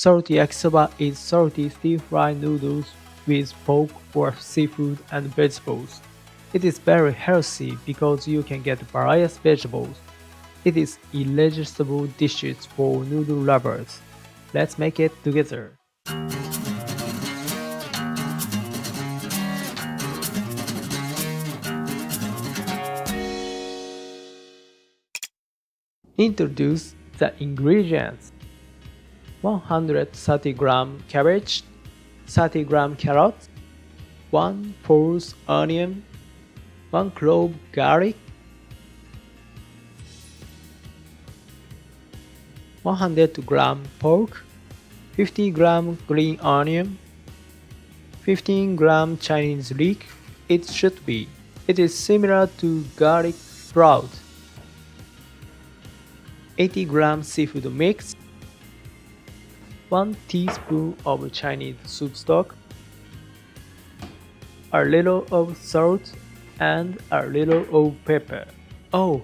Salty yakisoba is salty stir-fried noodles with pork or seafood and vegetables. It is very healthy because you can get various vegetables. It is irresistible dishes for noodle lovers. Let's make it together. Introduce the ingredients. 130g cabbage, 30g carrots, 1/4 onion, 1 clove garlic, 100g pork, 50g green onion, 15g Chinese leek. It should be. It is similar to garlic sprout. 80g seafood mix, 1 teaspoon of Chinese soup stock, a little of salt, and a little of pepper. Oh,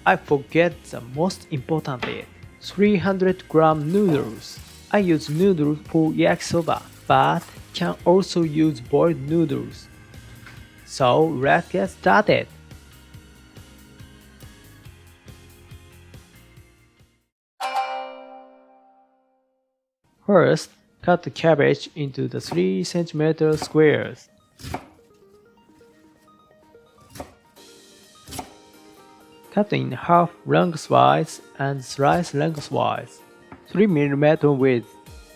I forget the most important bit. 300g noodles. I use noodles for yakisoba, but can also use boiled noodles. So let's get started. First, cut the cabbage into the 3cm squares. Cut in half lengthwise and slice lengthwise. 3mm width.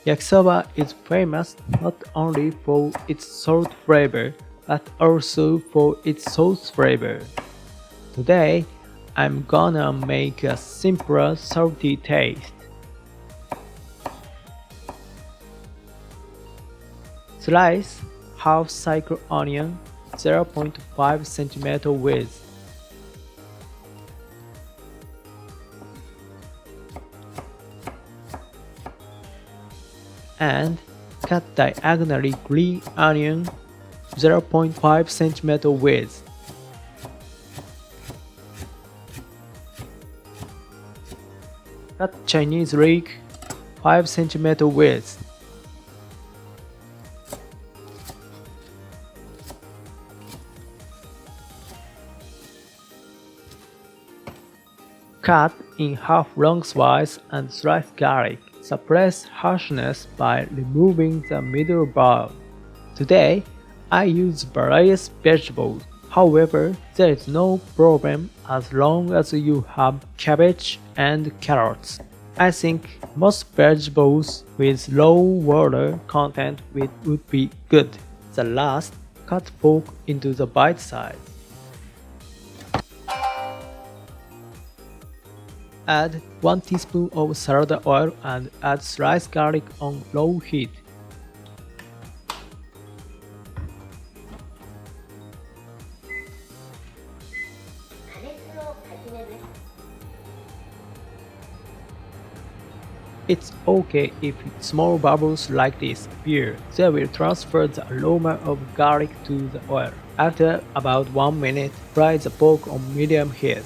Yakisoba is famous not only for its salt flavor, but also for its sauce flavor. Today, I'm gonna make a simpler salty taste. Slice half cycle onion 0.5cm width. And cut diagonally green onion 0.5cm width. Cut Chinese leek 5cm width. Cut in half lengthwise and slice garlic. Suppress harshness by removing the middle bulb. Today, I use various vegetables. However, there is no problem as long as you have cabbage and carrots. I think most vegetables with low water content would be good. The last, cut pork into the bite size. Add 1 teaspoon of salad oil and add sliced garlic on low heat. It's okay if small bubbles like this appear. They will transfer the aroma of garlic to the oil. After about 1 minute, fry the pork on medium heat.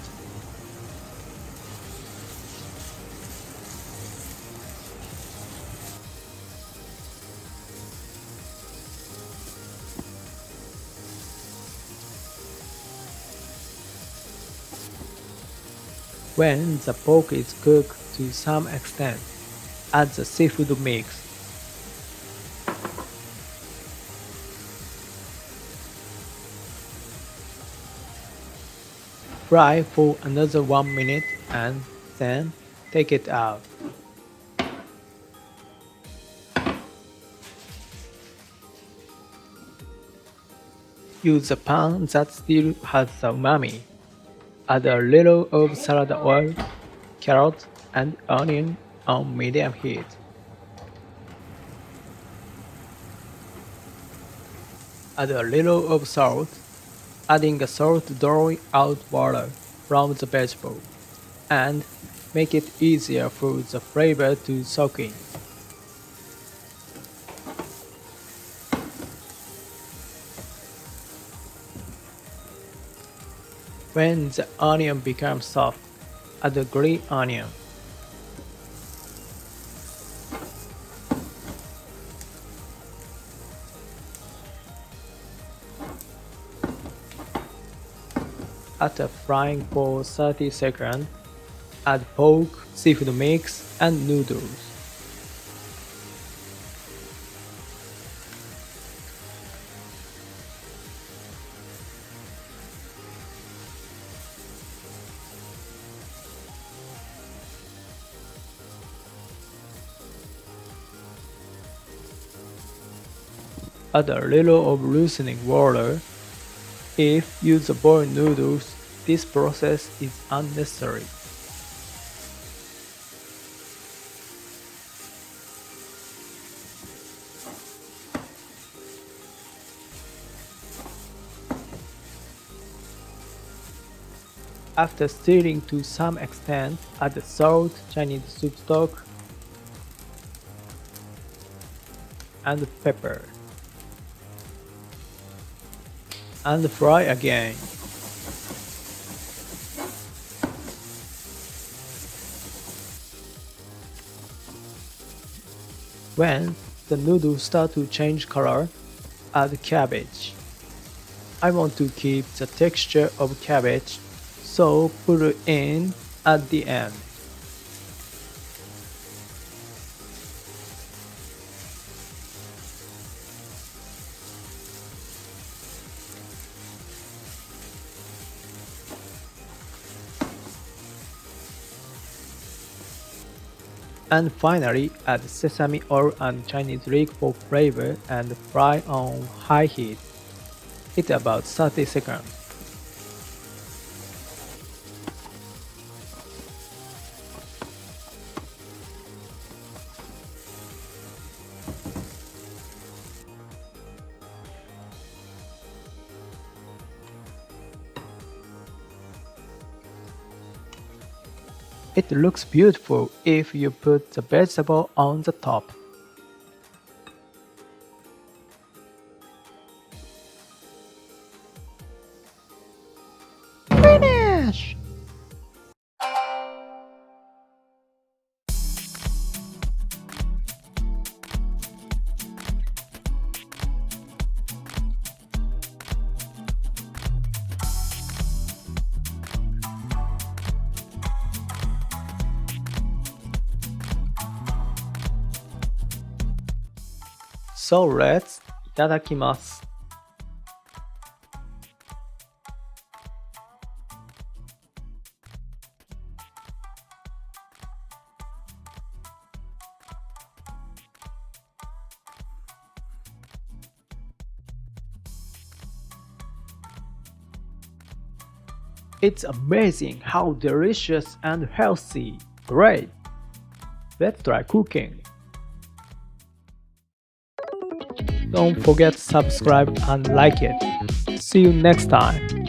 When the pork is cooked to some extent, add the seafood mix. Fry for another 1 minute and then take it out. Use a pan that still has the umami. Add a little of salad oil, carrot, and onion on medium heat. Add a little of salt, adding the salt drawing out water from the vegetable, and make it easier for the flavor to soak in. When the onion becomes soft, add the green onion. After frying for 30 seconds, add pork, seafood mix, and noodles. Add a little of loosening water. If you use boiled noodles, this process is unnecessary. After stirring to some extent, add the salt, Chinese soup stock, and pepper, and fry again. When the noodles start to change color, add cabbage. I want to keep the texture of cabbage, so put it in at the end. And finally, add sesame oil and Chinese leek for flavor and fry on high heat. It's about 30 seconds. It looks beautiful if you put the vegetable on the top. Finish! So let's いただきます。It's amazing how delicious and healthy. Great! Let's try cooking. Don't forget to subscribe and like it. See you next time.